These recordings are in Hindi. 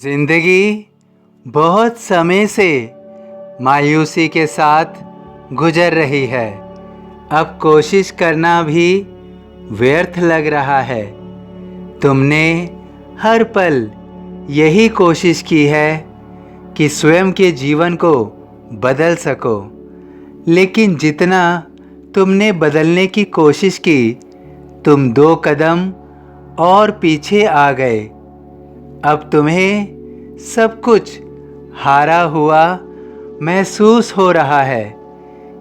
जिंदगी बहुत समय से मायूसी के साथ गुजर रही है। अब कोशिश करना भी व्यर्थ लग रहा है। तुमने हर पल यही कोशिश की है कि स्वयं के जीवन को बदल सको, लेकिन जितना तुमने बदलने की कोशिश की, तुम 2 कदम और पीछे आ गए। अब तुम्हें सब कुछ हारा हुआ महसूस हो रहा है।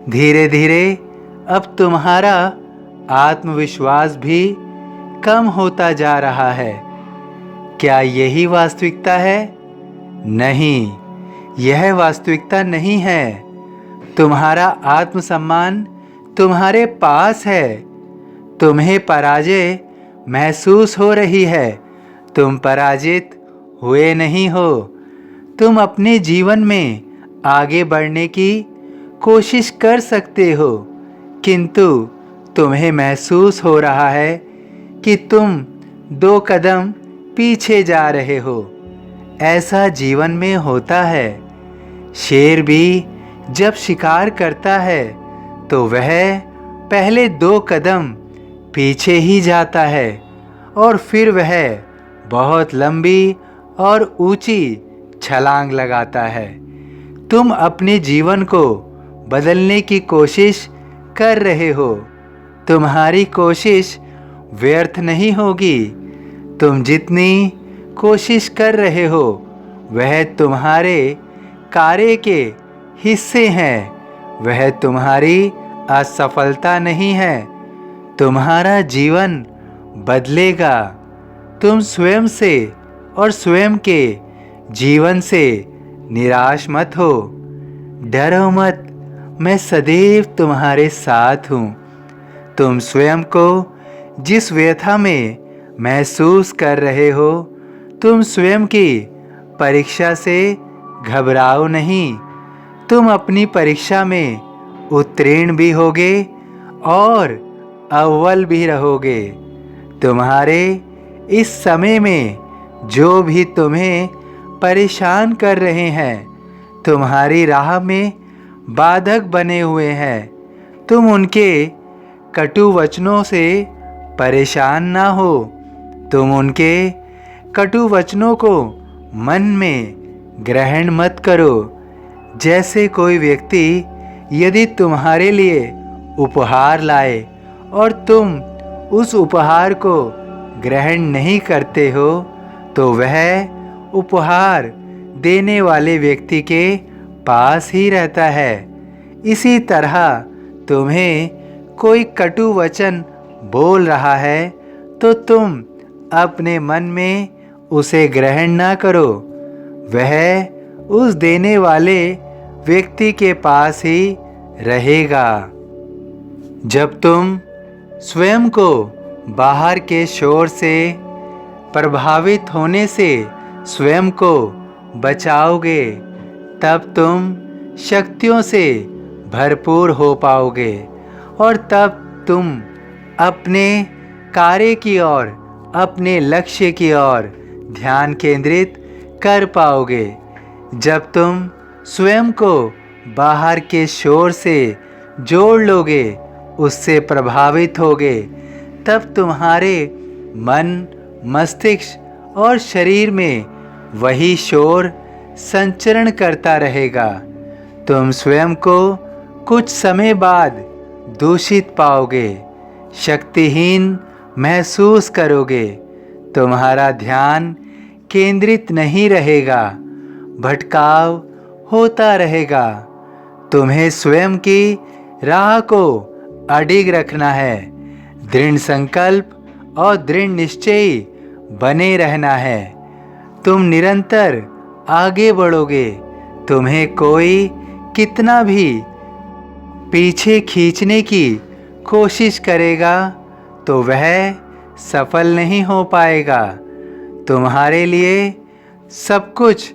धीरे धीरे अब तुम्हारा आत्मविश्वास भी कम होता जा रहा है। क्या यही वास्तविकता है? नहीं, यह वास्तविकता नहीं है। तुम्हारा आत्मसम्मान तुम्हारे पास है। तुम्हें पराजय महसूस हो रही है। तुम पराजित हुए नहीं हो। तुम अपने जीवन में आगे बढ़ने की कोशिश कर सकते हो, किंतु तुम्हें महसूस हो रहा है कि तुम 2 कदम पीछे जा रहे हो। ऐसा जीवन में होता है। शेर भी जब शिकार करता है तो वह पहले 2 कदम पीछे ही जाता है और फिर वह बहुत लंबी और ऊंची छलांग लगाता है। तुम अपने जीवन को बदलने की कोशिश कर रहे हो। तुम्हारी कोशिश व्यर्थ नहीं होगी। तुम जितनी कोशिश कर रहे हो वह तुम्हारे कार्य के हिस्से हैं। वह तुम्हारी असफलता नहीं है। तुम्हारा जीवन बदलेगा। तुम स्वयं से और स्वयं के जीवन से निराश मत हो। डरो मत, मैं सदैव तुम्हारे साथ हूँ। तुम स्वयं को जिस व्यथा में महसूस कर रहे हो, तुम स्वयं की परीक्षा से घबराओ नहीं। तुम अपनी परीक्षा में उत्तीर्ण भी होगे और अव्वल भी रहोगे। तुम्हारे इस समय में जो भी तुम्हें परेशान कर रहे हैं, तुम्हारी राह में बाधक बने हुए हैं, तुम उनके कटु वचनों से परेशान ना हो। तुम उनके कटु वचनों को मन में ग्रहण मत करो। जैसे कोई व्यक्ति यदि तुम्हारे लिए उपहार लाए और तुम उस उपहार को ग्रहण नहीं करते हो, तो वह उपहार देने वाले व्यक्ति के पास ही रहता है। इसी तरह तुम्हें कोई कटु वचन बोल रहा है तो तुम अपने मन में उसे ग्रहण ना करो। वह उस देने वाले व्यक्ति के पास ही रहेगा। जब तुम स्वयं को बाहर के शोर से प्रभावित होने से स्वयं को बचाओगे, तब तुम शक्तियों से भरपूर हो पाओगे और तब तुम अपने कार्य की ओर, अपने लक्ष्य की ओर ध्यान केंद्रित कर पाओगे। जब तुम स्वयं को बाहर के शोर से जोड़ लोगे, उससे प्रभावित होगे, तब तुम्हारे मन, मस्तिष्क और शरीर में वही शोर संचरण करता रहेगा। तुम स्वयं को कुछ समय बाद दूषित पाओगे, शक्तिहीन महसूस करोगे। तुम्हारा ध्यान केंद्रित नहीं रहेगा, भटकाव होता रहेगा। तुम्हें स्वयं की राह को अडिग रखना है, दृढ़ संकल्प और दृढ़ निश्चयी बने रहना है। तुम निरंतर आगे बढ़ोगे। तुम्हें कोई कितना भी पीछे खींचने की कोशिश करेगा तो वह सफल नहीं हो पाएगा। तुम्हारे लिए सब कुछ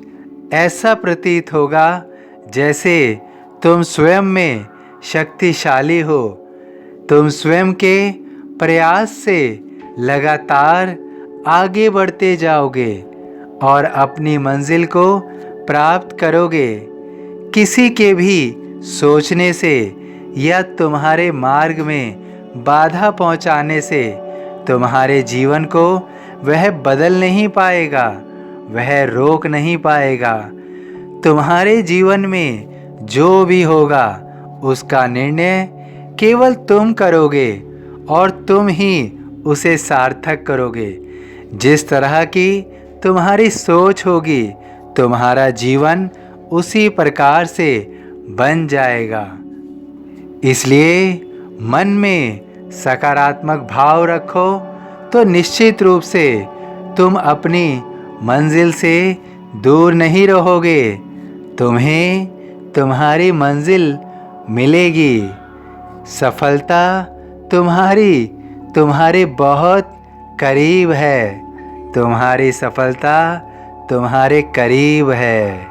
ऐसा प्रतीत होगा जैसे तुम स्वयं में शक्तिशाली हो। तुम स्वयं के प्रयास से लगातार आगे बढ़ते जाओगे और अपनी मंजिल को प्राप्त करोगे। किसी के भी सोचने से या तुम्हारे मार्ग में बाधा पहुंचाने से तुम्हारे जीवन को वह बदल नहीं पाएगा, वह रोक नहीं पाएगा। तुम्हारे जीवन में जो भी होगा उसका निर्णय केवल तुम करोगे और तुम ही उसे सार्थक करोगे। जिस तरह की तुम्हारी सोच होगी, तुम्हारा जीवन उसी प्रकार से बन जाएगा। इसलिए मन में सकारात्मक भाव रखो तो निश्चित रूप से तुम अपनी मंजिल से दूर नहीं रहोगे। तुम्हें तुम्हारी मंजिल मिलेगी। सफलता तुम्हारे बहुत करीब है। तुम्हारी सफलता तुम्हारे करीब है।